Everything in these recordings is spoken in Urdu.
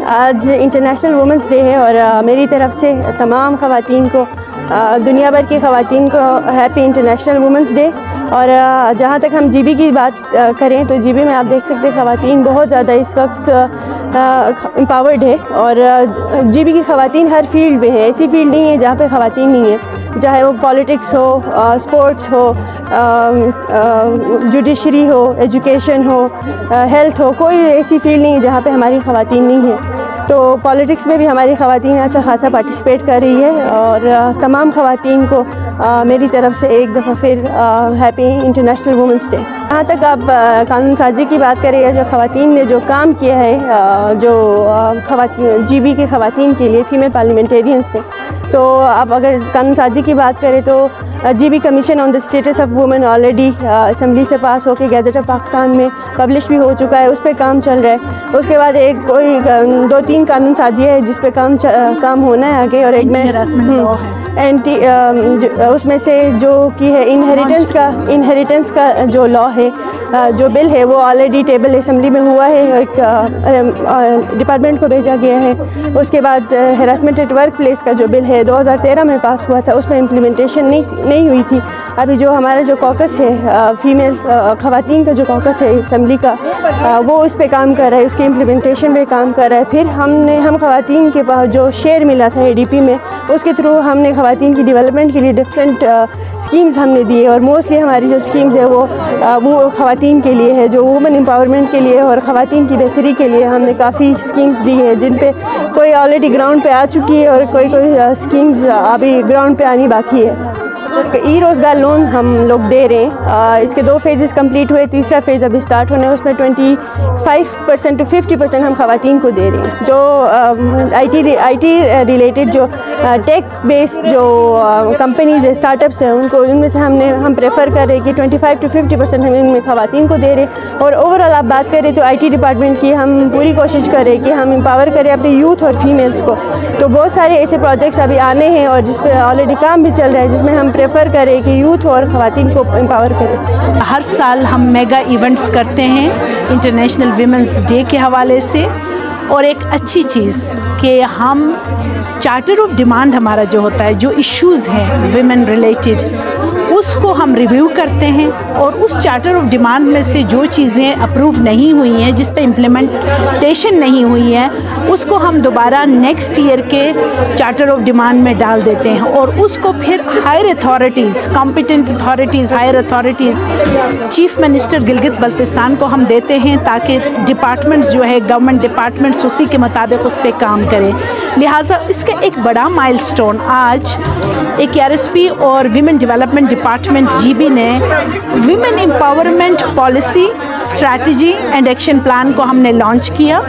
آج انٹرنیشنل وومنس ڈے ہے اور میری طرف سے تمام خواتین کو، دنیا بھر کی خواتین کو ہیپی انٹرنیشنل وومنس ڈے۔ اور جہاں تک ہم جی بی کی بات کریں تو جی بی میں آپ دیکھ سکتے ہیں خواتین بہت زیادہ اس وقت امپاورڈ ہے، اور جی بی کی خواتین ہر فیلڈ میں ہے، ایسی فیلڈ نہیں ہے جہاں پہ خواتین نہیں ہیں، چاہے وہ پالیٹکس ہو، اسپورٹس ہو، جوڈیشری ہو، ایجوکیشن ہو، ہیلتھ ہو، کوئی ایسی فیلڈ نہیں ہے جہاں پہ ہماری خواتین نہیں ہیں۔ تو پالیٹکس میں بھی ہماری خواتین اچھا خاصا پارٹیسپیٹ کر رہی ہے، اور تمام خواتین کو میری طرف سے ایک دفعہ پھر ہیپی انٹرنیشنل وومنس ڈے۔ جہاں تک آپ قانون سازی کی بات کریں، جو خواتین نے جو کام کیا ہے، جو خواتین جی بی کے خواتین کے لیے فیمیل پارلیمنٹیرینس نے، تو اب اگر قانون سازی کی بات کریں تو G B commission on the status of women already assembly سے پاس ہو کے گیزٹ آف پاکستان میں پبلش بھی ہو چکا ہے، اس پہ کام چل رہا ہے۔ اس کے بعد ایک کوئی 2-3 قانون سازی ہے جس پہ کام ہونا ہے آگے، اور ایک میں اس میں سے جو کی ہے انہیریٹنس کا جو لا ہے، جو بل ہے، وہ آلریڈی ٹیبل اسمبلی میں ہوا ہے، ایک ڈپارٹمنٹ کو بھیجا گیا ہے۔ اس کے بعد ہراسمنٹ ایٹ ورک پلیس کا جو بل ہے 2013 میں پاس ہوا تھا، اس میں امپلیمنٹیشن نہیں ہوئی تھی۔ ابھی جو ہمارا جو کوکس ہے، فیمیلز خواتین کا جو کوکس ہے اسمبلی کا، وہ اس پہ کام کر رہا ہے، اس کی امپلیمنٹیشن پہ کام کر رہا ہے۔ پھر ہم خواتین کے پاس جو شیئر ملا تھا اے ڈی پی میں، اس کے تھرو ہم نے خواتین کی ڈیولپمنٹ کے لیے ڈفرینٹ اسکیمز ہم نے دیے، اور موسٹلی ہماری جو اسکیمز ہے وہ خواتین کے لیے ہے، جو وومن امپاورمنٹ کے لیے اور خواتین کی بہتری کے لیے ہم نے کافی اسکیمز دی ہیں، جن پہ کوئی آلریڈی گراؤنڈ پہ آ چکی ہے اور کوئی اسکیمز ابھی گراؤنڈ پہ آنی باقی ہے۔ ای روزگار لون ہم لوگ دے رہے ہیں، اس کے 2 فیزز کمپلیٹ ہوئے، تیسرا فیز ابھی اسٹارٹ ہونے، اس میں 25% to 50% ہم خواتین کو دے رہے ہیں۔ جو آئی ٹی ریلیٹڈ جو ٹیک بیسڈ جو کمپنیز ہیں، اسٹارٹ اپس ہیں، ان میں سے ہم پریفر کر رہے ہیں کہ 25 to 50% ہم ان میں خواتین کو دے رہے ہیں۔ اور اوور آل آپ بات کریں تو آئی ٹی ڈپارٹمنٹ کی ہم پوری کوشش کر رہے ہیں کہ ہم امپاور کریں اپنے یوتھ اور فیمیلز کو۔ تو بہت سارے ایسے پروجیکٹس ابھی آنے ہیں اور جس پہ آلریڈی کام بھی چل رہا ہے، جس میں ہم پریفر کریں کہ یوتھ اور خواتین کو امپاور کریں۔ ہر سال ہم میگا ایونٹس کرتے ہیں انٹرنیشنل ویمنس ڈے کے حوالے سے، اور ایک اچھی چیز کہ ہم چارٹر آف ڈیمانڈ ہمارا جو ہوتا ہے، جو ایشوز ہیں ویمن ریلیٹڈ، اس کو ہم ریویو کرتے ہیں، اور اس چارٹر آف ڈیمانڈ میں سے جو چیزیں اپروو نہیں ہوئی ہیں، جس پہ امپلیمنٹیشن نہیں ہوئی ہے، اس کو ہم دوبارہ نیکسٹ ایئر کے چارٹر آف ڈیمانڈ میں ڈال دیتے ہیں، اور اس کو پھر higher authorities, competent authorities, higher authorities, chief minister Gilgit Baltistan کو ہم دیتے ہیں، تاکہ ڈپارٹمنٹس جو ہے گورنمنٹ ڈپارٹمنٹس اسی کے مطابق اس پہ کام کریں۔ لہٰذا اس کا ایک بڑا مائل سٹون آج ایک آر ایس پی اور ویمن ڈیولپمنٹ ڈپارٹمنٹ جی بی نے women empowerment policy, strategy and action plan کو ہم نے لانچ کیا،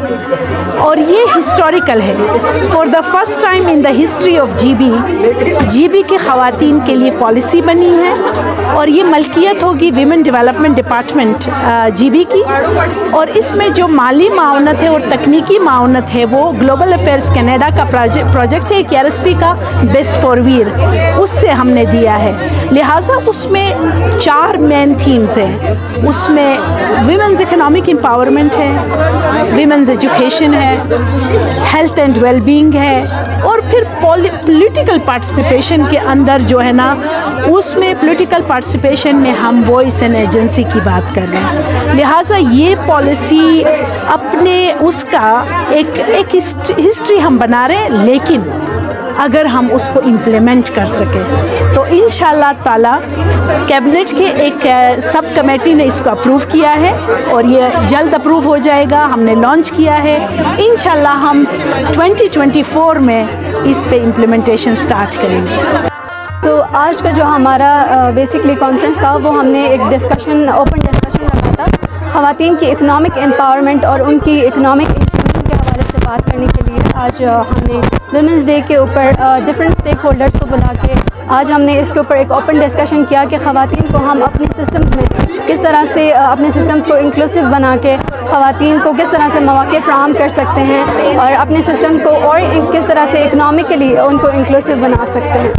اور یہ ہسٹوریکل ہے۔ For the first time in the history of GB بی کے خواتین کے لیے پالیسی بنی ہے، اور یہ ملکیت ہوگی ویمن ڈیولپمنٹ ڈپارٹمنٹ جی بی کی، اور اس میں جو مالی معاونت ہے اور تکنیکی معاونت ہے وہ گلوبل افیئرس کینیڈا کا پروجیکٹ ہے، ایک آر ایس پی کا بیسٹ فار ویر، اس سے ہم نے دیا ہے۔ لہٰذا اس میں 4 مین تھیمز ہیں، اس میں ویمنز اکنامک امپاورمنٹ ہے، ویمنز ایجوکیشن ہے، ہیلتھ اینڈ ویل بینگ ہے، اور پھر پولیٹیکل پارٹیسپیشن کے اندر جو ہے نا، اس میں پولیٹیکل پارٹیسپیشن میں ہم وائس اینڈ ایجنسی کی بات کر رہے ہیں۔ لہٰذا یہ پالیسی اپنے اس کا ایک ہسٹری ہم بنا رہے ہیں، لیکن اگر ہم اس کو امپلیمنٹ کر سکیں تو انشاءاللہ تعالیٰ کیبنٹ کے ایک سب کمیٹی نے اس کو اپروو کیا ہے، اور یہ جلد اپروو ہو جائے گا، ہم نے لانچ کیا ہے۔ انشاءاللہ ہم 2024 میں اس پہ امپلیمنٹیشن سٹارٹ کریں گے۔ تو آج کا جو ہمارا بیسکلی کانفرنس تھا، وہ ہم نے ایک اوپن ڈسکشن رکھا تھا خواتین کی اکنامک امپاورمنٹ اور ان کی اکنامک انکلوژن کے حوالے سے بات کرنے کے لیے۔ آج ہم نے ویمنس ڈے کے اوپر ڈفرینٹ اسٹیک ہولڈرس کو بلا کے آج ہم نے اس کے اوپر ایک اوپن ڈسکشن کیا کہ خواتین کو ہم اپنے سسٹمز میں کس طرح سے اپنے سسٹمز کو انکلوسیو بنا کے خواتین کو کس طرح سے مواقع فراہم کر سکتے ہیں، اور اپنے سسٹم کو اور کس طرح سے اکنامکلی ان کو انکلوسیو بنا سکتے ہیں۔